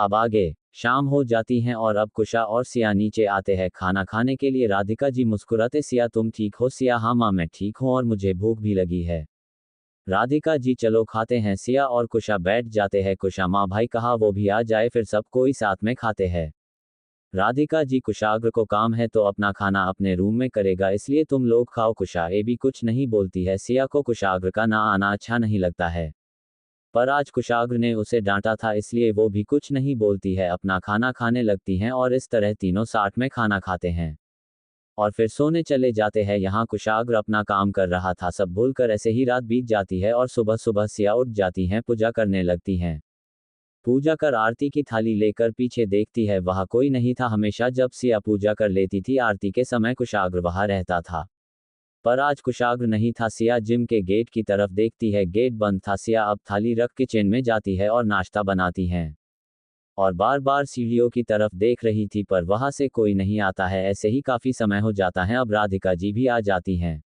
अब आगे शाम हो जाती है और अब कुशा और सिया नीचे आते हैं खाना खाने के लिए। राधिका जी मुस्कुराते, सिया तुम ठीक हो? सिया हाँ माँ मैं ठीक हूँ और मुझे भूख भी लगी है। राधिका जी चलो खाते हैं। सिया और कुशा बैठ जाते हैं। कुशा माँ भाई कहा वो भी आ जाए फिर सब कोई साथ में खाते हैं। राधिका जी कुशाग्र को काम है तो अपना खाना अपने रूम में करेगा, इसलिए तुम लोग खाओ। कुशा ए भी कुछ नहीं बोलती है। सिया को कुशाग्र का ना आना अच्छा नहीं लगता है, पर आज कुशाग्र ने उसे डांटा था इसलिए वो भी कुछ नहीं बोलती है, अपना खाना खाने लगती हैं और इस तरह तीनों साथ में खाना खाते हैं और फिर सोने चले जाते हैं। यहाँ कुशाग्र अपना काम कर रहा था, सब भूलकर ऐसे ही रात बीत जाती है और सुबह सुबह सिया उठ जाती हैं, पूजा करने लगती हैं। पूजा कर आरती की थाली लेकर पीछे देखती है, वहाँ कोई नहीं था। हमेशा जब सिया पूजा कर लेती थी आरती के समय कुशाग्र वहाँ रहता था, पर आज कुशाग्र नहीं था। सिया जिम के गेट की तरफ देखती है, गेट बंद था। सिया अब थाली रख किचन में जाती है और नाश्ता बनाती हैं और बार बार सीढ़ियों की तरफ देख रही थी पर वहां से कोई नहीं आता है। ऐसे ही काफी समय हो जाता है। अब राधिका जी भी आ जाती हैं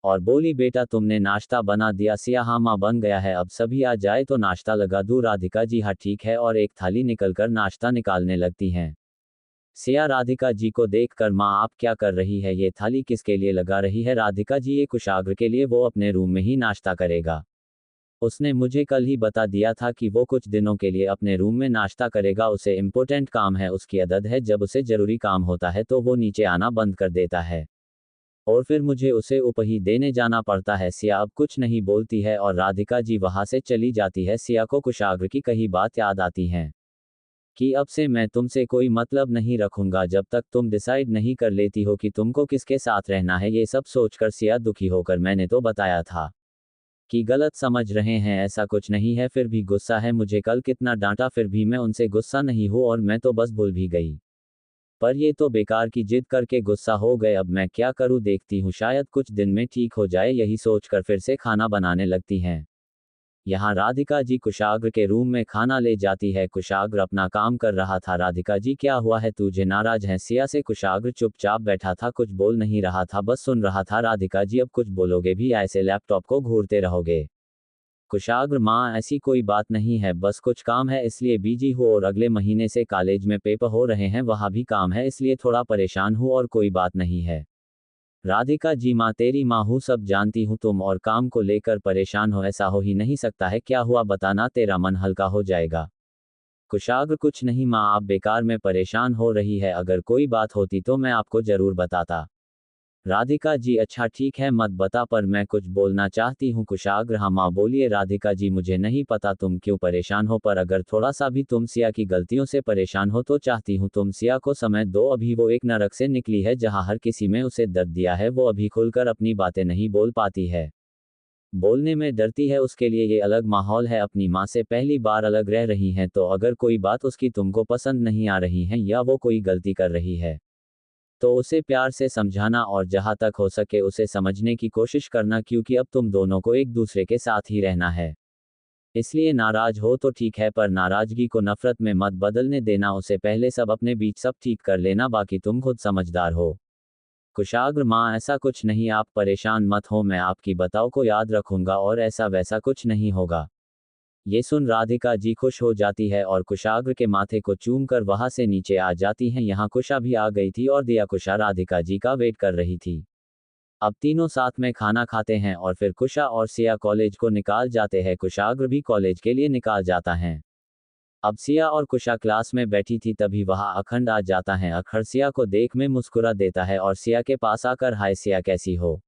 और बोली बेटा तुमने नाश्ता बना दिया? सिया हाँ माँ बन गया है, अब सभी आ जाए तो नाश्ता लगा दूँ। राधिका जी हाँ ठीक है और एक थाली निकलकर नाश्ता निकालने लगती हैं। सिया राधिका जी को देखकर माँ आप क्या कर रही है, ये थाली किसके लिए लगा रही है? राधिका जी ये कुशाग्र के लिए, वो अपने रूम में ही नाश्ता करेगा। उसने मुझे कल ही बता दिया था कि वो कुछ दिनों के लिए अपने रूम में नाश्ता करेगा, उसे इम्पोर्टेंट काम है। उसकी आदत है जब उसे जरूरी काम होता है तो वो नीचे आना बंद कर देता है और फिर मुझे उसे ऊपर ही देने जाना पड़ता है। सिया अब कुछ नहीं बोलती है और राधिका जी वहां से चली जाती है। सिया को कुशाग्र की कही बात याद आती हैं कि अब से मैं तुमसे कोई मतलब नहीं रखूंगा जब तक तुम डिसाइड नहीं कर लेती हो कि तुमको किसके साथ रहना है। ये सब सोचकर सिया दुखी होकर, मैंने तो बताया था कि गलत समझ रहे हैं, ऐसा कुछ नहीं है, फिर भी गुस्सा है। मुझे कल कितना डांटा फिर भी मैं उनसे गुस्सा नहीं हूँ और मैं तो बस भूल भी गई, पर ये तो बेकार की जिद करके गुस्सा हो गए। अब मैं क्या करूँ, देखती हूँ शायद कुछ दिन में ठीक हो जाए। यही सोचकर फिर से खाना बनाने लगती हैं। यहाँ राधिका जी कुशाग्र के रूम में खाना ले जाती है। कुशाग्र अपना काम कर रहा था। राधिका जी क्या हुआ है, तुझे नाराज है? सिया से कुशाग्र चुपचाप बैठा था, कुछ बोल नहीं रहा था, बस सुन रहा था। राधिका जी अब कुछ बोलोगे भी, ऐसे लैपटॉप को घूरते रहोगे? कुशाग्र माँ ऐसी कोई बात नहीं है, बस कुछ काम है इसलिए बिजी हो और अगले महीने से कॉलेज में पेपर हो रहे हैं, वहाँ भी काम है इसलिए थोड़ा परेशान हूँ और कोई बात नहीं है। राधिका जी माँ तेरी माँ हूँ, सब जानती हूँ, तुम और काम को लेकर परेशान हो, ऐसा हो ही नहीं सकता है। क्या हुआ बताना, तेरा मन हल्का हो जाएगा। कुशाग्र कुछ नहीं माँ, आप बेकार में परेशान हो रही है, अगर कोई बात होती तो मैं आपको जरूर बताता। राधिका जी अच्छा ठीक है मत बता, पर मैं कुछ बोलना चाहती हूँ। कुशाग्र हाँ माँ बोलिए। राधिका जी मुझे नहीं पता तुम क्यों परेशान हो, पर अगर थोड़ा सा भी तुम सिया की गलतियों से परेशान हो तो चाहती हूँ तुम सिया को समय दो। अभी वो एक नरक से निकली है जहाँ हर किसी में उसे दर्द दिया है, वो अभी खुलकर अपनी बातें नहीं बोल पाती है, बोलने में डरती है। उसके लिए ये अलग माहौल है, अपनी माँ से पहली बार अलग रह रही हैं, तो अगर कोई बात उसकी तुमको पसंद नहीं आ रही है या वो कोई गलती कर रही है तो उसे प्यार से समझाना और जहां तक हो सके उसे समझने की कोशिश करना, क्योंकि अब तुम दोनों को एक दूसरे के साथ ही रहना है। इसलिए नाराज हो तो ठीक है, पर नाराजगी को नफरत में मत बदलने देना, उसे पहले सब अपने बीच सब ठीक कर लेना, बाकी तुम खुद समझदार हो। कुशाग्र माँ ऐसा कुछ नहीं, आप परेशान मत हो, मैं आपकी बातों को याद रखूंगा और ऐसा वैसा कुछ नहीं होगा। ये सुन राधिका जी खुश हो जाती है और कुशाग्र के माथे को चूम कर वहां से नीचे आ जाती हैं। यहाँ कुशा भी आ गई थी और दिया कुशा राधिका जी का वेट कर रही थी। अब तीनों साथ में खाना खाते हैं और फिर कुशा और सिया कॉलेज को निकाल जाते हैं। कुशाग्र भी कॉलेज के लिए निकाल जाता है। अब सिया और कुशा क्लास में बैठी थी, तभी वहां अखंड आ जाता है। अखंड सिया को देख में मुस्कुरा देता है और सिया के पास आकर हाय सिया कैसी हो?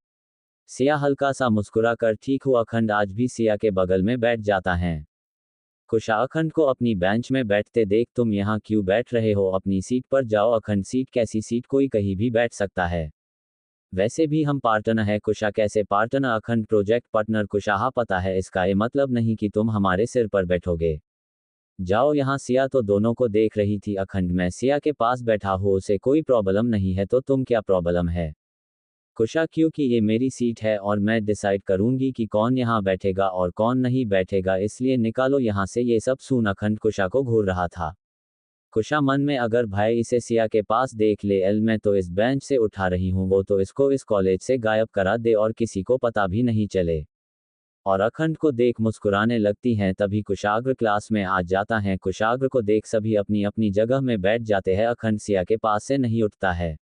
सिया हल्का सा मुस्कुरा कर ठीक हूँ। अखंड आज भी सिया के बगल में बैठ जाता है। कुशा अखंड को अपनी बेंच में बैठते देख, तुम यहाँ क्यों बैठ रहे हो, अपनी सीट पर जाओ। अखंड सीट कैसी सीट, कोई कहीं भी बैठ सकता है, वैसे भी हम पार्टनर है। कुशा कैसे पार्टनर? अखंड प्रोजेक्ट पार्टनर। कुशा हाँ पता है, इसका ये मतलब नहीं कि तुम हमारे सिर पर बैठोगे, जाओ यहाँ। सिया तो दोनों को देख रही थी। अखंड मैं सिया के पास बैठा हूँ, उसे कोई प्रॉब्लम नहीं है, तो तुम क्या प्रॉब्लम है? कुशा क्योंकि ये मेरी सीट है और मैं डिसाइड करूंगी कि कौन यहाँ बैठेगा और कौन नहीं बैठेगा, इसलिए निकालो यहाँ से ये सब। सुन अखंड कुशा को घूर रहा था। कुशा मन में अगर भाई इसे सिया के पास देख ले, एल मैं तो इस बेंच से उठा रही हूँ, वो तो इसको इस कॉलेज से गायब करा दे और किसी को पता भी नहीं चले। और अखंड को देख मुस्कुराने लगती हैं। तभी कुशाग्र क्लास में आ जाता है। कुशाग्र को देख सभी अपनी अपनी जगह में बैठ जाते हैं। अखंड सिया के पास से नहीं उठता है,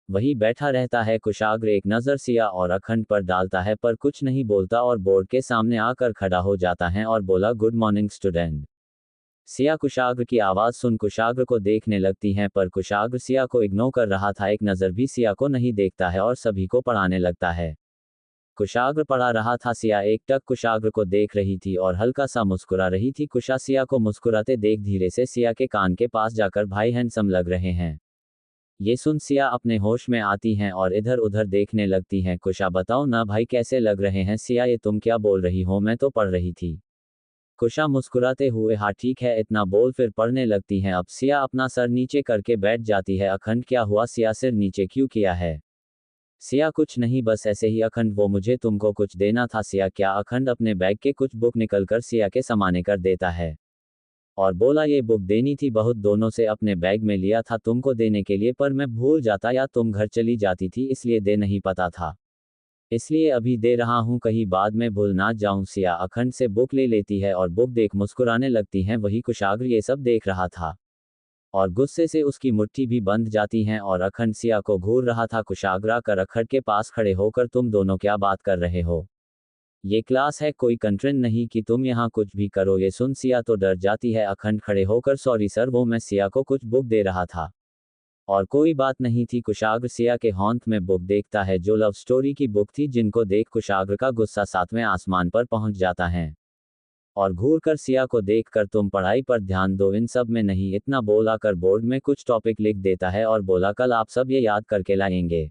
वही बैठा रहता है। कुशाग्र एक नज़र सिया और अखंड पर डालता है पर कुछ नहीं बोलता और बोर्ड के सामने आकर खड़ा हो जाता है और बोला, गुड मॉर्निंग स्टूडेंट। सिया कुशाग्र की आवाज़ सुन कुशाग्र को देखने लगती हैं पर कुशाग्र सिया को इग्नोर कर रहा था। एक नज़र भी सिया को नहीं देखता है और सभी को पढ़ाने लगता है। कुशाग्र पढ़ा रहा था। सिया एकटक कुशाग्र को देख रही थी और हल्का सा मुस्कुरा रही थी। कुशा सिया को मुस्कुराते देख धीरे से सिया के कान के पास जाकर, भाई हैंडसम लग रहे हैं। ये सुन सिया अपने होश में आती हैं और इधर उधर देखने लगती हैं। कुशा, बताओ ना भाई कैसे लग रहे हैं। सिया, ये तुम क्या बोल रही हो, मैं तो पढ़ रही थी। कुशा मुस्कुराते हुए, हाँ ठीक है, इतना बोल फिर पढ़ने लगती हैं। अब सिया अपना सर नीचे करके बैठ जाती है। अखंड, क्या हुआ सिया, सिर नीचे क्यों किया है। सिया, कुछ नहीं, बस ऐसे ही। अखंड, वो मुझे तुमको कुछ देना था। सिया, क्या। अखंड अपने बैग के कुछ बुक निकलकर सिया के सामने कर देता है और बोला, ये बुक देनी थी, बहुत दोनों से अपने बैग में लिया था तुमको देने के लिए, पर मैं भूल जाता या तुम घर चली जाती थी, इसलिए दे नहीं पता था, इसलिए अभी दे रहा हूँ, कहीं बाद में भूल ना जाऊं। सिया अखंड से बुक ले लेती है और बुक देख मुस्कुराने लगती हैं। वही कुशाग्र ये सब देख रहा था और गुस्से से उसकी मुट्ठी भी बंध जाती हैं और अखंड सिया को घूर रहा था। कुशाग्र आकर अखंड के पास खड़े होकर, तुम दोनों क्या बात कर रहे हो, ये क्लास है, कोई कंट्रेन नहीं कि तुम यहाँ कुछ भी करो। ये सुन सिया तो डर जाती है। अखंड खड़े होकर, सॉरी सर, वो मैं सिया को कुछ बुक दे रहा था और कोई बात नहीं थी। कुशाग्र सिया के हाथ में बुक देखता है जो लव स्टोरी की बुक थी, जिनको देख कुशाग्र का गुस्सा सातवें आसमान पर पहुंच जाता है और घूर कर सिया को देखकर, तुम पढ़ाई पर ध्यान दो, इन सब में नहीं, इतना बोला कर बोर्ड में कुछ टॉपिक लिख देता है और बोला, कल आप सब ये याद करके लाएंगे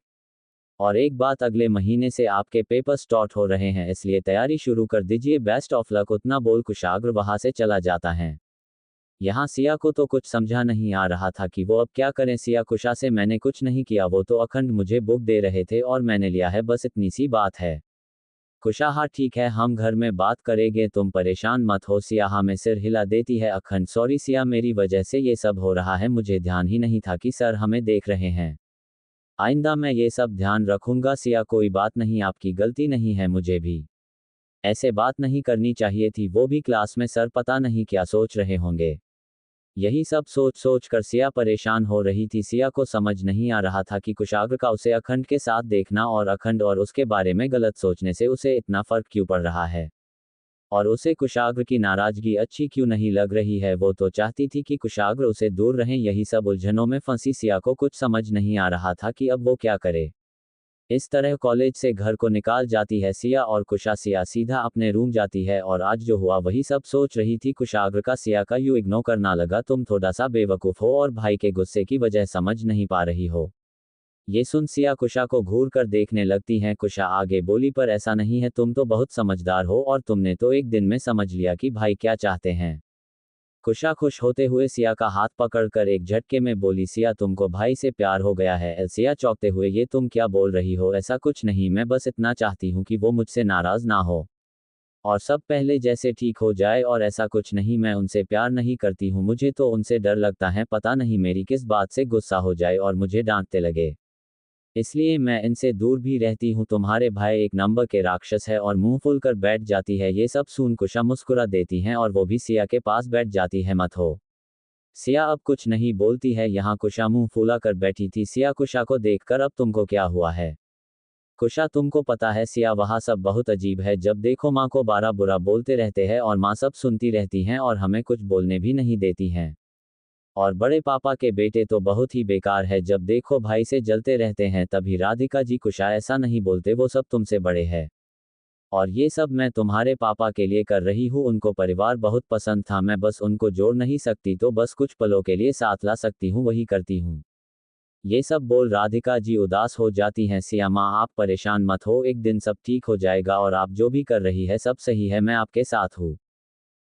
और एक बात, अगले महीने से आपके पेपर स्टार्ट हो रहे हैं, इसलिए तैयारी शुरू कर दीजिए, बेस्ट ऑफ लक। उतना बोल कुशाग्र वहां से चला जाता है। यहाँ सिया को तो कुछ समझा नहीं आ रहा था कि वो अब क्या करें। सिया, कुशा से मैंने कुछ नहीं किया, वो तो अखंड मुझे बुक दे रहे थे और मैंने लिया है, बस इतनी सी बात है। कुशा, हाँ ठीक है, हम घर में बात करेंगे, तुम परेशान मत हो। सिया हाँ में सिर हिला देती है। अखंड, सॉरी सिया, मेरी वजह से ये सब हो रहा है, मुझे ध्यान ही नहीं था कि सर हमें देख रहे हैं, आइंदा मैं ये सब ध्यान रखूंगा। सिया, कोई बात नहीं, आपकी गलती नहीं है, मुझे भी ऐसे बात नहीं करनी चाहिए थी, वो भी क्लास में, सर पता नहीं क्या सोच रहे होंगे। यही सब सोच सोच कर सिया परेशान हो रही थी। सिया को समझ नहीं आ रहा था कि कुशाग्र का उसे अखंड के साथ देखना और अखंड और उसके बारे में गलत सोचने से उसे इतना फर्क क्यों पड़ रहा है और उसे कुशाग्र की नाराजगी अच्छी क्यों नहीं लग रही है। वो तो चाहती थी कि कुशाग्र उसे दूर रहें। यही सब उलझनों में फंसी सिया को कुछ समझ नहीं आ रहा था कि अब वो क्या करे। इस तरह कॉलेज से घर को निकाल जाती है सिया और कुशा। सिया सीधा अपने रूम जाती है और आज जो हुआ वही सब सोच रही थी। कुशाग्र का सिया का यूं इग्नोर करना लगा, तुम थोड़ा सा बेवकूफ हो और भाई के गुस्से की वजह समझ नहीं पा रही हो। ये सुन सिया कुशा को घूर कर देखने लगती हैं। कुशा आगे बोली, पर ऐसा नहीं है, तुम तो बहुत समझदार हो और तुमने तो एक दिन में समझ लिया कि भाई क्या चाहते हैं। कुशा खुश होते हुए सिया का हाथ पकड़कर एक झटके में बोली, सिया तुमको भाई से प्यार हो गया है। सिया चौंकते हुए, ये तुम क्या बोल रही हो, ऐसा कुछ नहीं, मैं बस इतना चाहती हूँ कि वो मुझसे नाराज ना हो और सब पहले जैसे ठीक हो जाए। और ऐसा कुछ नहीं, मैं उनसे प्यार नहीं करती हूँ, मुझे तो उनसे डर लगता है, पता नहीं मेरी किस बात से गुस्सा हो जाए और मुझे डांटते लगे, इसलिए मैं इनसे दूर भी रहती हूँ। तुम्हारे भाई एक नंबर के राक्षस है और मुंह फूल कर बैठ जाती है। ये सब सुन कुशा मुस्कुरा देती हैं और वो भी सिया के पास बैठ जाती है। मत हो। सिया अब कुछ नहीं बोलती है। यहाँ कुशा मुंह फूला कर बैठी थी। सिया कुशा को देखकर, अब तुमको क्या हुआ है कुशा, तुमको पता है सिया वहाँ सब बहुत अजीब है, जब देखो माँ को बारा बुरा बोलते रहते हैं और माँ सब सुनती रहती हैं और हमें कुछ बोलने भी नहीं देती हैं, और बड़े पापा के बेटे तो बहुत ही बेकार है, जब देखो भाई से जलते रहते हैं। तभी राधिका जी, कुशा ऐसा नहीं बोलते, वो सब तुमसे बड़े हैं और ये सब मैं तुम्हारे पापा के लिए कर रही हूँ। उनको परिवार बहुत पसंद था, मैं बस उनको जोड़ नहीं सकती, तो बस कुछ पलों के लिए साथ ला सकती हूँ, वही करती हूँ। ये सब बोल राधिका जी उदास हो जाती हैं। सिया, माँ आप परेशान मत हो, एक दिन सब ठीक हो जाएगा और आप जो भी कर रही है सब सही है, मैं आपके साथ हूँ।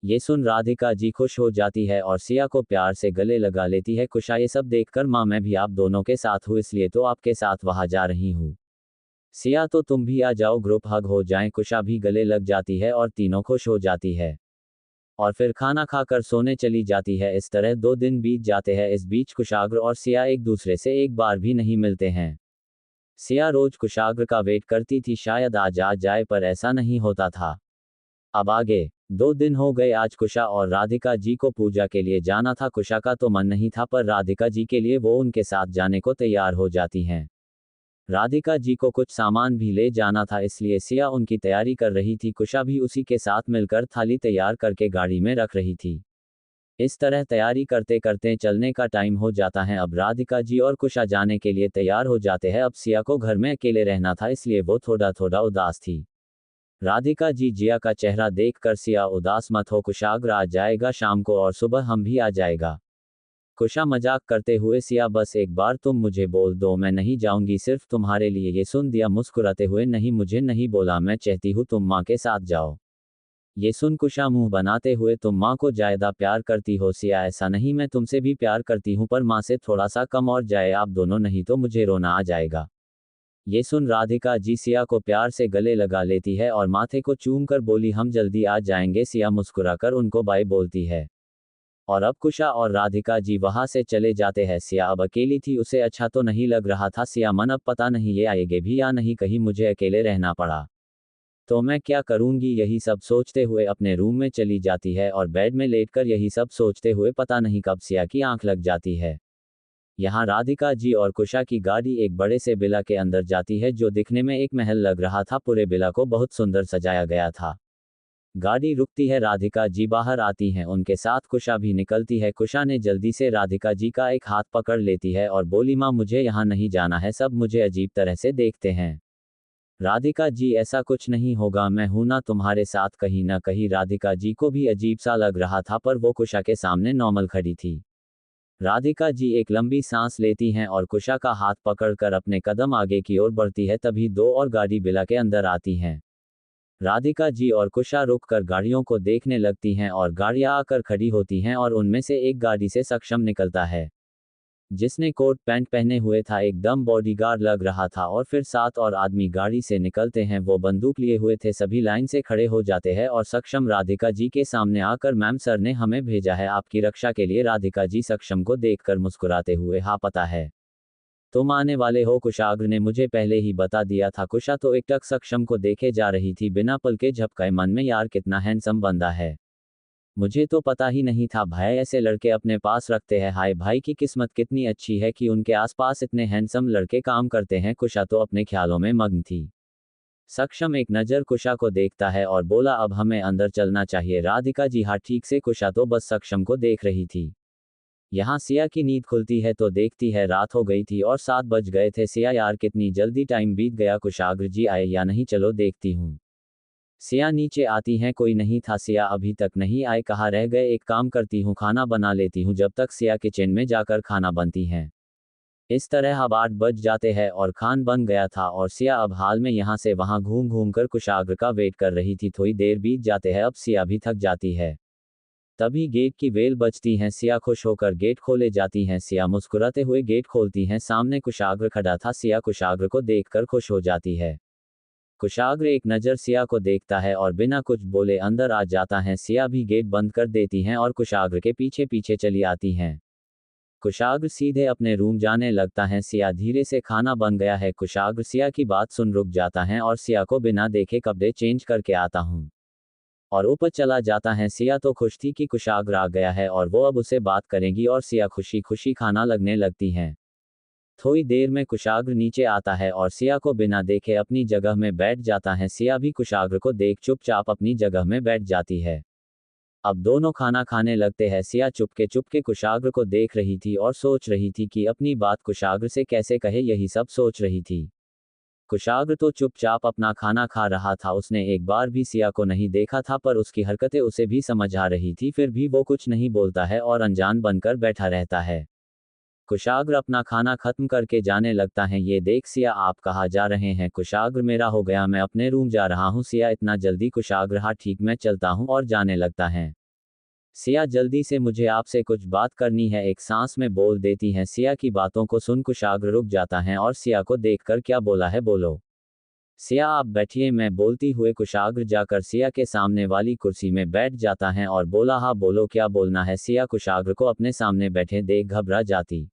ये सुन राधिका जी खुश हो जाती है और सिया को प्यार से गले लगा लेती है। कुशा, ये सब देखकर, माँ मैं भी आप दोनों के साथ हूँ, इसलिए तो आपके साथ वहां जा रही हूँ। सिया, तो तुम भी आ जाओ, ग्रुप हग हो जाएं। कुशा भी गले लग जाती है और तीनों खुश हो जाती है और फिर खाना खाकर सोने चली जाती है। इस तरह 2 दिन बीत जाते हैं। इस बीच कुशाग्र और सिया एक दूसरे से एक बार भी नहीं मिलते हैं। सिया रोज कुशाग्र का वेट करती थी, शायद आज आ जाए, पर ऐसा नहीं होता था। अब आगे 2 दिन हो गए। आज कुशा और राधिका जी को पूजा के लिए जाना था। कुशा का तो मन नहीं था, पर राधिका जी के लिए वो उनके साथ जाने को तैयार हो जाती हैं। राधिका जी को कुछ सामान भी ले जाना था, इसलिए सिया उनकी तैयारी कर रही थी। कुशा भी उसी के साथ मिलकर थाली तैयार करके गाड़ी में रख रही थी। इस तरह तैयारी करते करते चलने का टाइम हो जाता है। अब राधिका जी और कुशा जाने के लिए तैयार हो जाते हैं। अब सिया को घर में अकेले रहना था, इसलिए वो थोड़ा थोड़ा उदास थी। राधिका जी जिया का चेहरा देखकर, सिया उदास मत हो, कुशाग्र आ जाएगा शाम को और सुबह हम भी आ जाएगा। कुशा मजाक करते हुए, सिया बस एक बार तुम मुझे बोल दो, मैं नहीं जाऊंगी सिर्फ तुम्हारे लिए। ये सुन दिया मुस्कुराते हुए, नहीं मुझे नहीं बोला, मैं चाहती हूँ तुम माँ के साथ जाओ। ये सुन कुशा मुंह बनाते हुए, तुम माँ को ज्यादा प्यार करती हो? सिया ऐसा नहीं, मैं तुमसे भी प्यार करती हूँ, पर माँ से थोड़ा सा कम और जाए आप दोनों, नहीं तो मुझे रोना आ जाएगा। ये सुन राधिका जी सिया को प्यार से गले लगा लेती है और माथे को चूम कर बोली, हम जल्दी आ जाएंगे। सिया मुस्कुराकर उनको बाय बोलती है और अब कुशा और राधिका जी वहां से चले जाते हैं। सिया अब अकेली थी, उसे अच्छा तो नहीं लग रहा था। सिया मन, अब पता नहीं ये आएंगे भी या नहीं, कहीं मुझे अकेले रहना पड़ा तो मैं क्या करूंगी। यही सब सोचते हुए अपने रूम में चली जाती है और बेड में लेटकर यही सब सोचते हुए पता नहीं कब सिया की आंख लग जाती है। यहाँ राधिका जी और कुशा की गाड़ी एक बड़े से बिला के अंदर जाती है, जो दिखने में एक महल लग रहा था। पूरे बिला को बहुत सुंदर सजाया गया था। गाड़ी रुकती है, राधिका जी बाहर आती हैं, उनके साथ कुशा भी निकलती है। कुशा ने जल्दी से राधिका जी का एक हाथ पकड़ लेती है और बोली, माँ मुझे यहाँ नहीं जाना है, सब मुझे अजीब तरह से देखते हैं। राधिका जी ऐसा कुछ नहीं होगा, मैं हूं ना तुम्हारे साथ। कहीं ना कहीं राधिका जी को भी अजीब सा लग रहा था, पर वो कुशा के सामने नॉर्मल खड़ी थी। राधिका जी एक लंबी सांस लेती हैं और कुशा का हाथ पकड़कर अपने कदम आगे की ओर बढ़ती है। तभी दो और गाड़ी बिला के अंदर आती हैं। राधिका जी और कुशा रुककर गाड़ियों को देखने लगती हैं और गाड़ियां आकर खड़ी होती हैं और उनमें से एक गाड़ी से सक्षम निकलता है, जिसने कोट पैंट पहने हुए था, एकदम बॉडीगार्ड लग रहा था। और फिर 7 और आदमी गाड़ी से निकलते हैं, वो बंदूक लिए हुए थे। सभी लाइन से खड़े हो जाते हैं और सक्षम राधिका जी के सामने आकर, मैम सर ने हमें भेजा है आपकी रक्षा के लिए। राधिका जी सक्षम को देखकर मुस्कुराते हुए, हाँ पता है तुम आने वाले हो, कुशाग्र ने मुझे पहले ही बता दिया था। कुशा तो एकटक सक्षम को देखे जा रही थी बिना पल के झपकाए, मन में यार कितना हैंडसम बंदा है, मुझे तो पता ही नहीं था भाई ऐसे लड़के अपने पास रखते हैं। हाय भाई की किस्मत कितनी अच्छी है कि उनके आसपास इतने हैंडसम लड़के काम करते हैं। कुशा तो अपने ख्यालों में मग्न थी। सक्षम एक नज़र कुशा को देखता है और बोला, अब हमें अंदर चलना चाहिए। राधिका जी हाँ ठीक से। कुशा तो बस सक्षम को देख रही थी। यहाँ सिया की नींद खुलती है तो देखती है रात हो गई थी और 7 बज गए थे। सिया यार कितनी जल्दी टाइम बीत गया, कुशाग्र जी आए या नहीं, चलो देखती हूँ। सिया नीचे आती हैं, कोई नहीं था। सिया अभी तक नहीं आए, कहाँ रह गए, एक काम करती हूँ खाना बना लेती हूँ। जब तक सिया किचन में जाकर खाना बनती हैं। इस तरह अब 8 बज जाते हैं और खान बन गया था और सिया अब हाल में यहाँ से वहाँ घूम घूम कर कुशाग्र का वेट कर रही थी। थोड़ी देर बीत जाते हैं, अब सिया भी थक जाती है। तभी गेट की बेल बजती हैं। सिया खुश होकर गेट खोले जाती हैं। सिया मुस्कुराते हुए गेट खोलती हैं, सामने कुशाग्र खड़ा था। सिया कुशाग्र को देखकर खुश हो जाती है। कुशाग्र एक नज़र सिया को देखता है और बिना कुछ बोले अंदर आ जाता है। सिया भी गेट बंद कर देती हैं और कुशाग्र के पीछे पीछे चली आती हैं। कुशाग्र सीधे अपने रूम जाने लगता है। सिया धीरे से, खाना बन गया है। कुशाग्र सिया की बात सुन रुक जाता है और सिया को बिना देखे कपड़े चेंज करके आता हूँ और ऊपर चला जाता है। सिया तो खुश थी कि कुशाग्र आ गया है और वो अब उसे बात करेगी और सिया खुशी खुशी खाना लगने लगती हैं। थोड़ी देर में कुशाग्र नीचे आता है और सिया को बिना देखे अपनी जगह में बैठ जाता है। सिया भी कुशाग्र को देख चुपचाप अपनी जगह में बैठ जाती है। अब दोनों खाना खाने लगते हैं। सिया चुपके चुपके कुशाग्र को देख रही थी और सोच रही थी कि अपनी बात कुशाग्र से कैसे कहे, यही सब सोच रही थी। कुशाग्र तो चुपचाप अपना खाना खा रहा था। उसने एक बार भी सिया को नहीं देखा था, पर उसकी हरकतें उसे भी समझ आ रही थी। फिर भी वो कुछ नहीं बोलता है और अनजान बनकर बैठा रहता है। कुशाग्र अपना खाना खत्म करके जाने लगता है। ये देख सिया, आप कहाँ जा रहे हैं? कुशाग्र, मेरा हो गया, मैं अपने रूम जा रहा हूँ। सिया, इतना जल्दी? कुशाग्र, हाँ ठीक, मैं चलता हूँ, और जाने लगता है। सिया, जल्दी से, मुझे आपसे कुछ बात करनी है, एक सांस में बोल देती हैं। सिया की बातों को सुन कुशाग्र रुक जाता है और सिया को देखकर, क्या बोला है, बोलो। सिया, आप बैठिए, मैं बोलती हुए कुशाग्र जाकर सिया के सामने वाली कुर्सी में बैठ जाता है और बोला, हाँ बोलो, क्या बोलना है? सिया कुशाग्र को अपने सामने बैठे देख घबरा जाती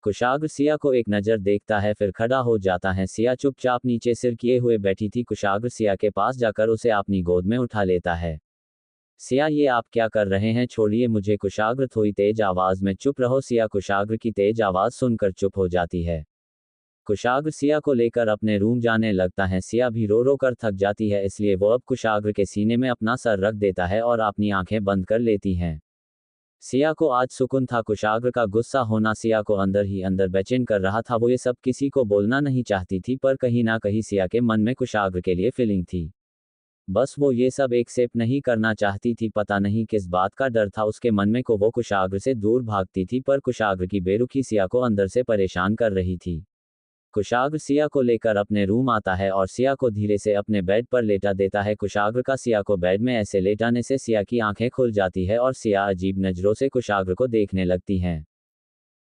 कुशाग्र सिया को एक नज़र देखता है फिर खड़ा हो जाता है। सिया चुपचाप नीचे सिर किए हुए बैठी थी। कुशाग्र सिया के पास जाकर उसे अपनी गोद में उठा लेता है। सिया ये आप क्या कर रहे हैं, छोड़िए मुझे। कुशाग्र थोड़ी तेज आवाज में चुप रहो। सिया कुशाग्र की तेज आवाज सुनकर चुप हो जाती है। कुशाग्र सिया को लेकर अपने रूम जाने लगता है। सिया भी रो रो कर थक जाती है, इसलिए वो अब कुशाग्र के सीने में अपना सर रख देता है और अपनी आंखें बंद कर लेती हैं। सिया को आज सुकून था। कुशाग्र का गुस्सा होना सिया को अंदर ही अंदर बेचैन कर रहा था। वो ये सब किसी को बोलना नहीं चाहती थी, पर कहीं ना कहीं सिया के मन में कुशाग्र के लिए फीलिंग थी। बस वो ये सब एक्सेप्ट नहीं करना चाहती थी। पता नहीं किस बात का डर था उसके मन में को वो कुशाग्र से दूर भागती थी, पर कुशाग्र की बेरुखी सिया को अंदर से परेशान कर रही थी। कुशाग्र सिया को लेकर अपने रूम आता है और सिया को धीरे से अपने बेड पर लेटा देता है। कुशाग्र का सिया को बेड में ऐसे लेटाने से सिया की आंखें खुल जाती है और सिया अजीब नज़रों से कुशाग्र को देखने लगती हैं।